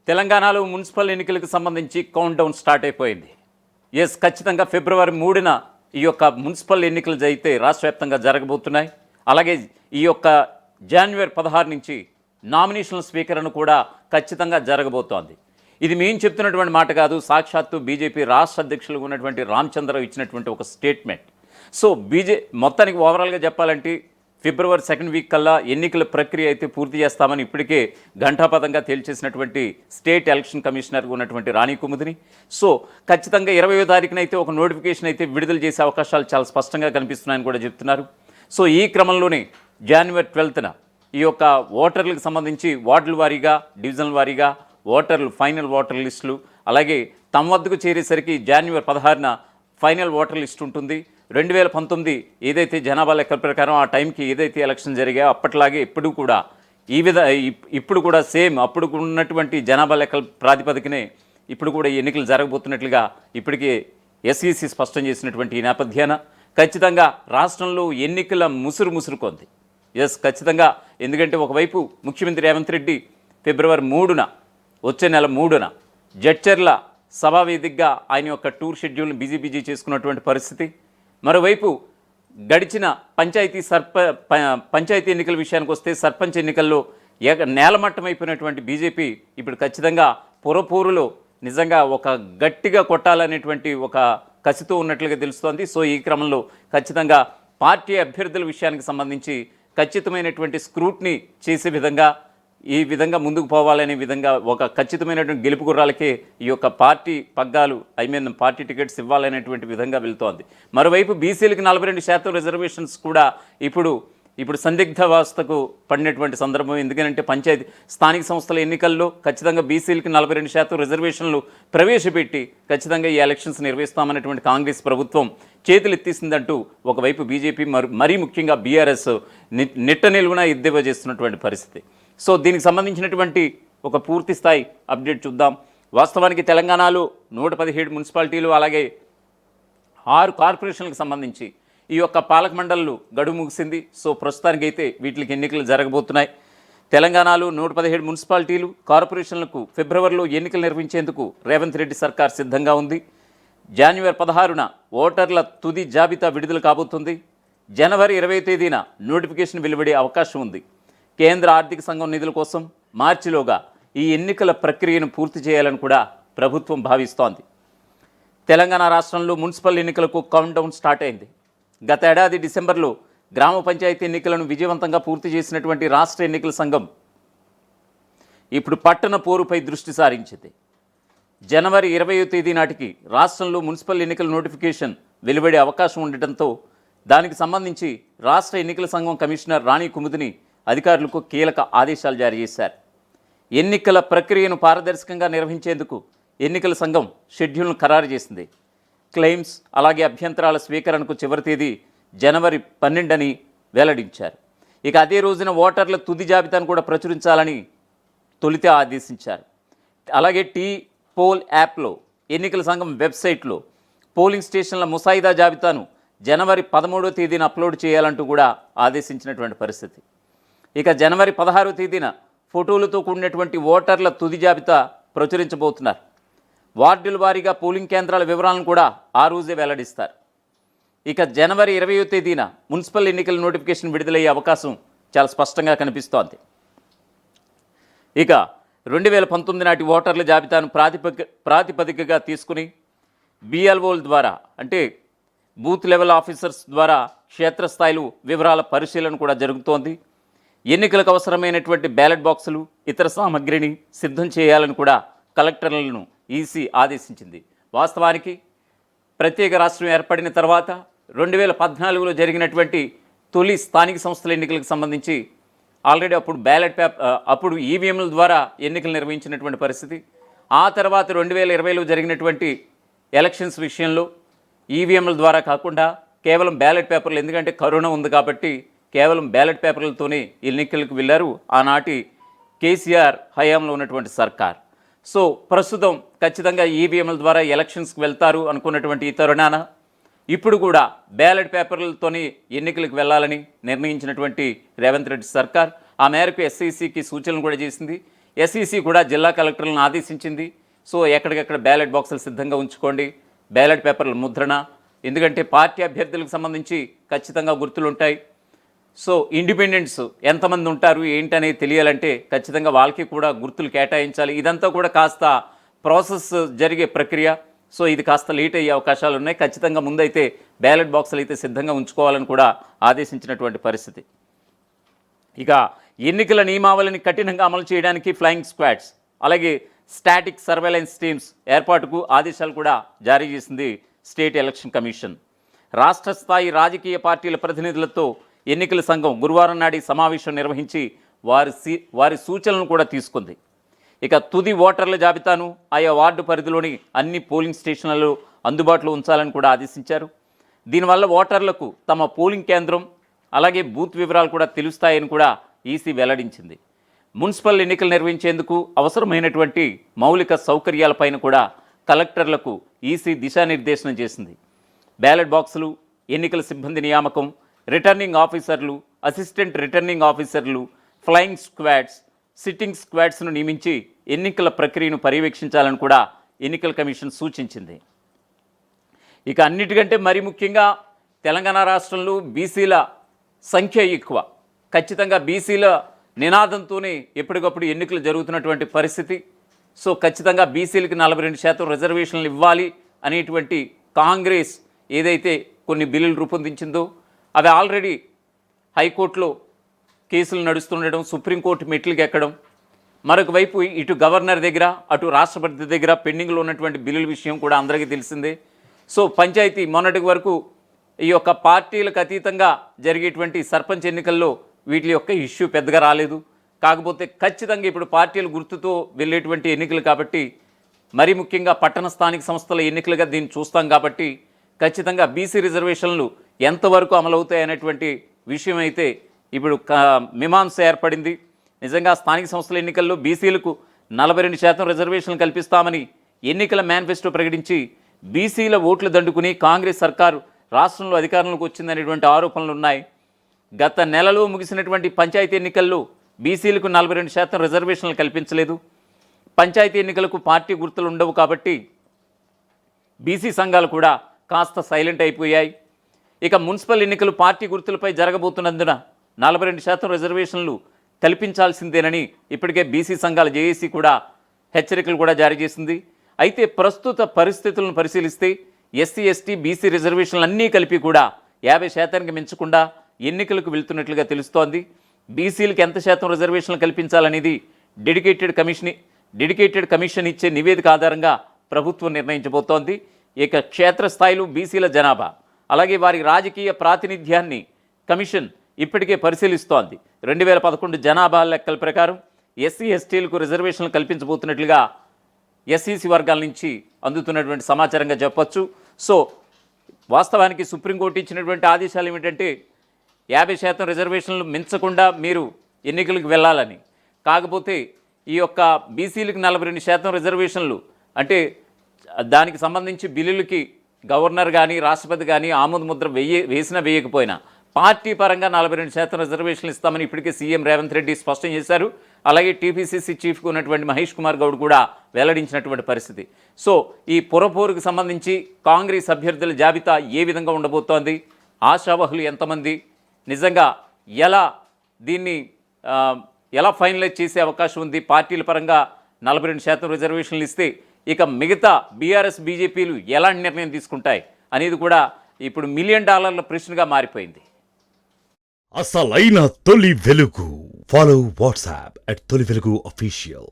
తెలంగాణలో మున్సిపల్ ఎన్నికలకు సంబంధించి కౌంట్డౌన్ స్టార్ట్ అయిపోయింది. ఖచ్చితంగా ఫిబ్రవరి 3న ఈ యొక్క మున్సిపల్ ఎన్నికలు అయితే రాష్ట్ర వ్యాప్తంగా జరగబోతున్నాయి. అలాగే ఈ యొక్క జనవరి 16 నుంచి నామినేషన్ల స్వీకరణ కూడా ఖచ్చితంగా జరగబోతోంది. ఇది మేము చెప్తున్నటువంటి మాట కాదు, సాక్షాత్తు బీజేపీ రాష్ట్ర అధ్యక్షులు ఉన్నటువంటి రామచంద్రరావు ఇచ్చినటువంటి ఒక స్టేట్మెంట్. సో మొత్తానికి ఓవరాల్గా చెప్పాలంటే ఫిబ్రవరి 2nd వీక్ కల్లా ఎన్నికల ప్రక్రియ అయితే పూర్తి చేస్తామని ఇప్పటికే ఘంటాపథంగా తేల్చేసినటువంటి స్టేట్ ఎలక్షన్ కమిషనర్ ఉన్నటువంటి రాణి కుముదిని. సో ఖచ్చితంగా 20వ తారీఖున అయితే ఒక నోటిఫికేషన్ అయితే విడుదల చేసే అవకాశాలు చాలా స్పష్టంగా కనిపిస్తున్నాయని కూడా చెప్తున్నారు. సో ఈ క్రమంలోనే జనవరి 12న ఈ యొక్క ఓటర్లకు సంబంధించి వార్డుల వారీగా, డివిజనల్ వారీగా ఓటర్లు ఫైనల్ ఓటర్ లిస్టులు, అలాగే తమ వద్దకు చేరేసరికి జనవరి 16న ఫైనల్ ఓటర్ లిస్ట్ ఉంటుంది. 2019 ఏదైతే జనాభా లెక్కల ప్రకారం ఆ టైంకి ఏదైతే ఎలక్షన్ జరిగాయో అప్పట్లాగే ఇప్పుడు కూడా సేమ్ అప్పుడు ఉన్నటువంటి జనాభా లెక్కల ప్రాతిపదికనే ఇప్పుడు కూడా ఎన్నికలు జరగబోతున్నట్లుగా ఇప్పటికే ఎస్ఈసి స్పష్టం చేసినటువంటి ఈ నేపథ్యాన ఖచ్చితంగా రాష్ట్రంలో ఎన్నికల ముసురుకొంది. ఖచ్చితంగా. ఎందుకంటే ఒకవైపు ముఖ్యమంత్రి రేవంత్ రెడ్డి ఫిబ్రవరి 3న వచ్చే నెల 3న జడ్చర్ల సభావేదికగా ఆయన యొక్క టూర్ షెడ్యూల్ని బిజీ చేసుకున్నటువంటి పరిస్థితి. మరోవైపు గడిచిన పంచాయతీ ఎన్నికల విషయానికి వస్తే సర్పంచ్ ఎన్నికల్లో నేలమట్టం అయిపోయినటువంటి బీజేపీ ఇప్పుడు ఖచ్చితంగా పురపూరులో నిజంగా ఒక గట్టిగా కొట్టాలనేటువంటి ఒక కసితో ఉన్నట్లుగా తెలుస్తోంది. సో ఈ క్రమంలో ఖచ్చితంగా పార్టీ అభ్యర్థుల విషయానికి సంబంధించి ఖచ్చితమైనటువంటి స్క్రూట్నీ చేసే విధంగా ముందుకు పోవాలనే విధంగా ఒక ఖచ్చితమైనటువంటి గెలుపు గుర్రాలకే ఈ యొక్క పార్టీ పగ్గాలు పార్టీ టికెట్స్ ఇవ్వాలనేటువంటి విధంగా వెళ్తోంది. మరోవైపు బీసీలకు 42% రిజర్వేషన్స్ కూడా ఇప్పుడు సందిగ్ధావస్థకు పడినటువంటి సందర్భం. ఎందుకంటే స్థానిక సంస్థల ఎన్నికల్లో ఖచ్చితంగా బీసీలకి 42% రిజర్వేషన్లు ప్రవేశపెట్టి ఖచ్చితంగా ఈ ఎలక్షన్స్ నిర్వహిస్తామనేటువంటి కాంగ్రెస్ ప్రభుత్వం చేతులెత్తేసిందంటూ ఒకవైపు బీజేపీ మరీ ముఖ్యంగా బీఆర్ఎస్ నిట్ట నిలువున ఎద్దేవా చేస్తున్నటువంటి పరిస్థితి. సో దీనికి సంబంధించినటువంటి ఒక పూర్తి స్థాయి అప్డేట్ చూద్దాం. వాస్తవానికి తెలంగాణలో 117 మున్సిపాలిటీలు, అలాగే 6 కార్పొరేషన్లకు సంబంధించి ఈ యొక్క పాలక మండళ్ళు గడువు ముగిసింది. సో ప్రస్తుతానికి అయితే వీటికి ఎన్నికలు జరగబోతున్నాయి. తెలంగాణలో 117 మున్సిపాలిటీలు, కార్పొరేషన్లకు ఫిబ్రవరిలో ఎన్నికలు నిర్వహించేందుకు రేవంత్ రెడ్డి సర్కార్ సిద్ధంగా ఉంది. జనవరి 16న ఓటర్ల తుది జాబితా విడుదల కాబోతుంది. జనవరి 20వ తేదీన నోటిఫికేషన్ వెలువడే అవకాశం ఉంది. కేంద్ర ఆర్థిక సంఘం నిధుల కోసం మార్చిలోగా ఈ ఎన్నికల ప్రక్రియను పూర్తి చేయాలని కూడా ప్రభుత్వం భావిస్తోంది. తెలంగాణ రాష్ట్రంలో మున్సిపల్ ఎన్నికలకు కౌంట్డౌన్ స్టార్ట్ అయింది. గత ఏడాది డిసెంబర్లో గ్రామ పంచాయతీ ఎన్నికలను విజయవంతంగా పూర్తి చేసినటువంటి రాష్ట్ర ఎన్నికల సంఘం ఇప్పుడు పట్టణ పోరుపై దృష్టి సారించింది. జనవరి 20వ తేదీ నాటికి రాష్ట్రంలో మున్సిపల్ ఎన్నికల నోటిఫికేషన్ వెలువడే అవకాశం ఉండటంతో దానికి సంబంధించి రాష్ట్ర ఎన్నికల సంఘం కమిషనర్ రాణి కుముదిని అధికారులకు కీలక ఆదేశాలు జారీ చేశారు. ఎన్నికల ప్రక్రియను పారదర్శకంగా నిర్వహించేందుకు ఎన్నికల సంఘం షెడ్యూల్ను ఖరారు చేసింది. క్లెయిమ్స్, అలాగే అభ్యంతరాల స్వీకరణకు చివరి తేదీ జనవరి 12 అని వెల్లడించారు. ఇక అదే రోజున ఓటర్ల తుది జాబితాను కూడా ప్రచురించాలని తొలిత ఆదేశించారు. అలాగే పోల్ యాప్లో, ఎన్నికల సంఘం వెబ్సైట్లో పోలింగ్ స్టేషన్ల ముసాయిదా జాబితాను జనవరి 13వ తేదీన అప్లోడ్ చేయాలంటూ కూడా ఆదేశించినటువంటి పరిస్థితి. ఇక జనవరి 16వ తేదీన ఫోటోలతో కూడినటువంటి ఓటర్ల తుది జాబితా ప్రచురించబోతున్నారు. వార్డుల వారీగా పోలింగ్ కేంద్రాల వివరాలను కూడా ఆ రోజే వెల్లడిస్తారు. ఇక జనవరి 20వ తేదీన మున్సిపల్ ఎన్నికల నోటిఫికేషన్ విడుదలయ్యే అవకాశం చాలా స్పష్టంగా కనిపిస్తోంది. ఇక 2019 నాటి ఓటర్ల జాబితాను ప్రాతిపదికగా తీసుకుని బిఎల్ఓల ద్వారా, అంటే బూత్ లెవెల్ ఆఫీసర్స్ ద్వారా క్షేత్రస్థాయిలో వివరాల పరిశీలన కూడా జరుగుతోంది. ఎన్నికలకు అవసరమైనటువంటి బ్యాలెట్ బాక్సులు, ఇతర సామగ్రిని సిద్ధం చేయాలని కూడా కలెక్టర్లను ఈసీ ఆదేశించింది. వాస్తవానికి ప్రత్యేక రాష్ట్రం ఏర్పడిన తర్వాత 2014లో జరిగినటువంటి తొలి స్థానిక సంస్థల ఎన్నికలకు సంబంధించి ఆల్రెడీ అప్పుడు ఈవీఎంల ద్వారా ఎన్నికలు నిర్వహించినటువంటి పరిస్థితి. ఆ తర్వాత 2020లో జరిగినటువంటి ఎలక్షన్స్ విషయంలో ఈవీఎంల ద్వారా కాకుండా కేవలం బ్యాలెట్ పేపర్లు, ఎందుకంటే కరోనా ఉంది కాబట్టి కేవలం బ్యాలెట్ పేపర్లతోనే ఎన్నికలకు వెళ్ళారు ఆనాటి కేసీఆర్ హయాంలో ఉన్నటువంటి సర్కార్. సో ప్రస్తుతం ఖచ్చితంగా ఈవీఎంల ద్వారా ఎలక్షన్స్కి వెళ్తారు అనుకున్నటువంటి ఈ తరుణాన ఇప్పుడు కూడా బ్యాలెట్ పేపర్లతోనే ఎన్నికలకు వెళ్ళాలని నిర్ణయించినటువంటి రేవంత్ రెడ్డి సర్కార్ ఆ మేరకు ఎస్ఈసికి సూచనలు కూడా చేసింది. ఎస్ఈసి కూడా జిల్లా కలెక్టర్లను ఆదేశించింది. సో ఎక్కడికెక్కడ బ్యాలెట్ బాక్సులు సిద్ధంగా ఉంచుకోండి, బ్యాలెట్ పేపర్ల ముద్రణ, ఎందుకంటే పార్టీ అభ్యర్థులకు సంబంధించి ఖచ్చితంగా గుర్తులు ఉంటాయి. సో ఇండిపెండెంట్స్ ఎంతమంది ఉంటారు ఏంటనేది తెలియాలంటే ఖచ్చితంగా వాళ్ళకి కూడా గుర్తులు కేటాయించాలి. ఇదంతా కూడా కాస్త ప్రాసెస్ జరిగే ప్రక్రియ. సో ఇది కాస్త లేట్ అయ్యే అవకాశాలు ఉన్నాయి. ఖచ్చితంగా ముందైతే బ్యాలెట్ బాక్సులు అయితే సిద్ధంగా ఉంచుకోవాలని కూడా ఆదేశించినటువంటి పరిస్థితి. ఇక ఎన్నికల నియమావళిని కఠినంగా అమలు చేయడానికి ఫ్లయింగ్ స్క్వాడ్స్, అలాగే స్టాటిక్ సర్వేలెన్స్ టీమ్స్ ఏర్పాటుకు ఆదేశాలు కూడా జారీ చేసింది స్టేట్ ఎలక్షన్ కమిషన్. రాష్ట్ర స్థాయి రాజకీయ పార్టీల ప్రతినిధులతో ఎన్నికల సంఘం గురువారం నాటి సమావేశం నిర్వహించి వారి సూచనలను కూడా తీసుకుంది. ఇక తుది ఓటర్ల జాబితాను ఆయా వార్డు పరిధిలోని అన్ని పోలింగ్ స్టేషన్లలో అందుబాటులో ఉంచాలని కూడా ఆదేశించారు. దీనివల్ల ఓటర్లకు తమ పోలింగ్ కేంద్రం అలాగే బూత్ వివరాలు కూడా తెలుస్తాయని కూడా ఈసీ వెల్లడించింది. మున్సిపల్ ఎన్నికలు నిర్వహించేందుకు అవసరమైనటువంటి మౌలిక సౌకర్యాలపైన కూడా కలెక్టర్లకు ఈసీ దిశానిర్దేశనం చేసింది. బ్యాలెట్ బాక్సులు, ఎన్నికల సిబ్బంది నియామకం, రిటర్నింగ్ ఆఫీసర్లు, అసిస్టెంట్ రిటర్నింగ్ ఆఫీసర్లు, ఫ్లయింగ్ స్క్వాడ్స్, సిట్టింగ్ స్క్వాడ్స్ను నియమించి ఎన్నికల ప్రక్రియను పర్యవేక్షించాలని కూడా ఎన్నికల కమిషన్ సూచించింది. ఇక అన్నిటికంటే మరి ముఖ్యంగా తెలంగాణ రాష్ట్రంలో బీసీల సంఖ్య ఎక్కువ. ఖచ్చితంగా బీసీల నినాదంతోనే ఎప్పటికప్పుడు ఎన్నికలు జరుగుతున్నటువంటి పరిస్థితి. సో ఖచ్చితంగా బీసీలకి 42% రిజర్వేషన్లు ఇవ్వాలి అనేటువంటి కాంగ్రెస్ ఏదైతే కొన్ని బిల్లులు రూపొందించిందో అవి ఆల్రెడీ హైకోర్టులో కేసులు నడుస్తుండడం, సుప్రీంకోర్టు మెట్లకి ఎక్కడం, మరొక వైపు ఇటు గవర్నర్ దగ్గర అటు రాష్ట్రపతి దగ్గర పెండింగ్లో ఉన్నటువంటి బిల్లుల విషయం కూడా అందరికీ తెలిసిందే. సో పంచాయతీ మొన్నటి వరకు ఈ యొక్క పార్టీలకు అతీతంగా జరిగేటువంటి సర్పంచ్ ఎన్నికల్లో వీటి యొక్క ఇష్యూ పెద్దగా రాలేదు. కాకపోతే ఖచ్చితంగా ఇప్పుడు పార్టీల గుర్తుతో వెళ్ళేటువంటి ఎన్నికలు కాబట్టి, మరీ ముఖ్యంగా పట్టణ స్థానిక సంస్థల ఎన్నికలుగా దీన్ని చూస్తాం కాబట్టి ఖచ్చితంగా బీసీ రిజర్వేషన్లు ఎంతవరకు అమలవుతాయి అనేటువంటి విషయం అయితే ఇప్పుడు మీమాంస ఏర్పడింది. నిజంగా స్థానిక సంస్థల ఎన్నికల్లో బీసీలకు 42% రిజర్వేషన్లు కల్పిస్తామని ఎన్నికల మేనిఫెస్టో ప్రకటించి బీసీల ఓట్లు దండుకుని కాంగ్రెస్ సర్కారు రాష్ట్రంలో అధికారంలోకి వచ్చిందనేటువంటి ఆరోపణలు ఉన్నాయి. గత నెలలో ముగిసినటువంటి పంచాయతీ ఎన్నికల్లో బీసీలకు 42% రిజర్వేషన్లు కల్పించలేదు. పంచాయతీ ఎన్నికలకు పార్టీ గుర్తులు ఉండవు కాబట్టి బీసీ సంఘాలు కూడా కాస్త సైలెంట్ అయిపోయాయి. ఇక మున్సిపల్ ఎన్నికలు పార్టీ గుర్తులపై జరగబోతున్నందున 42% రిజర్వేషన్లు కల్పించాల్సిందేనని ఇప్పటికే బీసీ సంఘాల జేఏసీ కూడా హెచ్చరికలు కూడా జారీ చేసింది. అయితే ప్రస్తుత పరిస్థితులను పరిశీలిస్తే ఎస్సీ, ఎస్టీ, బీసీ రిజర్వేషన్లు అన్నీ కలిపి కూడా 50% మించకుండా ఎన్నికలకు వెళ్తున్నట్లుగా తెలుస్తోంది. బీసీలకు ఎంత శాతం రిజర్వేషన్లు కల్పించాలనేది డెడికేటెడ్ కమిషన్ ఇచ్చే నివేదిక ఆధారంగా ప్రభుత్వం నిర్ణయించబోతోంది. ఇక క్షేత్రస్థాయిలో బీసీల జనాభా అలాగే వారి రాజకీయ ప్రాతినిధ్యాన్ని కమిషన్ ఇప్పటికే పరిశీలిస్తోంది. 2011 జనాభా లెక్కల ప్రకారం ఎస్సీ, ఎస్టీలకు రిజర్వేషన్లు కల్పించబోతున్నట్లుగా ఎస్ఈసి వర్గాల నుంచి అందుతున్నటువంటి సమాచారంగా చెప్పొచ్చు. సో వాస్తవానికి సుప్రీంకోర్టు ఇచ్చినటువంటి ఆదేశాలు ఏమిటంటే 50% రిజర్వేషన్లు మించకుండా మీరు ఎన్నికలకు వెళ్ళాలని. కాకపోతే ఈ యొక్క బీసీలకు 42% రిజర్వేషన్లు అంటే దానికి సంబంధించి బిల్లులకి గవర్నర్ కానీ రాష్ట్రపతి కానీ ఆమోద ముద్ర వేసినా వేయకపోయినా పార్టీ పరంగా 42% రిజర్వేషన్లు ఇస్తామని ఇప్పటికే సీఎం రేవంత్ రెడ్డి స్పష్టం చేశారు. అలాగే టీపీసీసీ చీఫ్గా ఉన్నటువంటి మహేష్ కుమార్ గౌడ్ కూడా వెల్లడించినటువంటి పరిస్థితి. సో ఈ పురపోరుకు సంబంధించి కాంగ్రెస్ అభ్యర్థుల జాబితా ఏ విధంగా ఉండబోతోంది, ఆశావహులు ఎంతమంది, నిజంగా దీన్ని ఎలా ఫైనలైజ్ చేసే అవకాశం ఉంది, పార్టీల పరంగా 42% రిజర్వేషన్లు ఇస్తే ఇక మిగతా బీఆర్ఎస్, బీజేపీలు ఎలాంటి నిర్ణయం తీసుకుంటాయి అనేది కూడా ఇప్పుడు $1 మిలియన్ ప్రశ్నగా మారిపోయింది. అసలైన తొలి వెలుగు. ఫాలో వాట్సాప్ @తొలి వెలుగు official.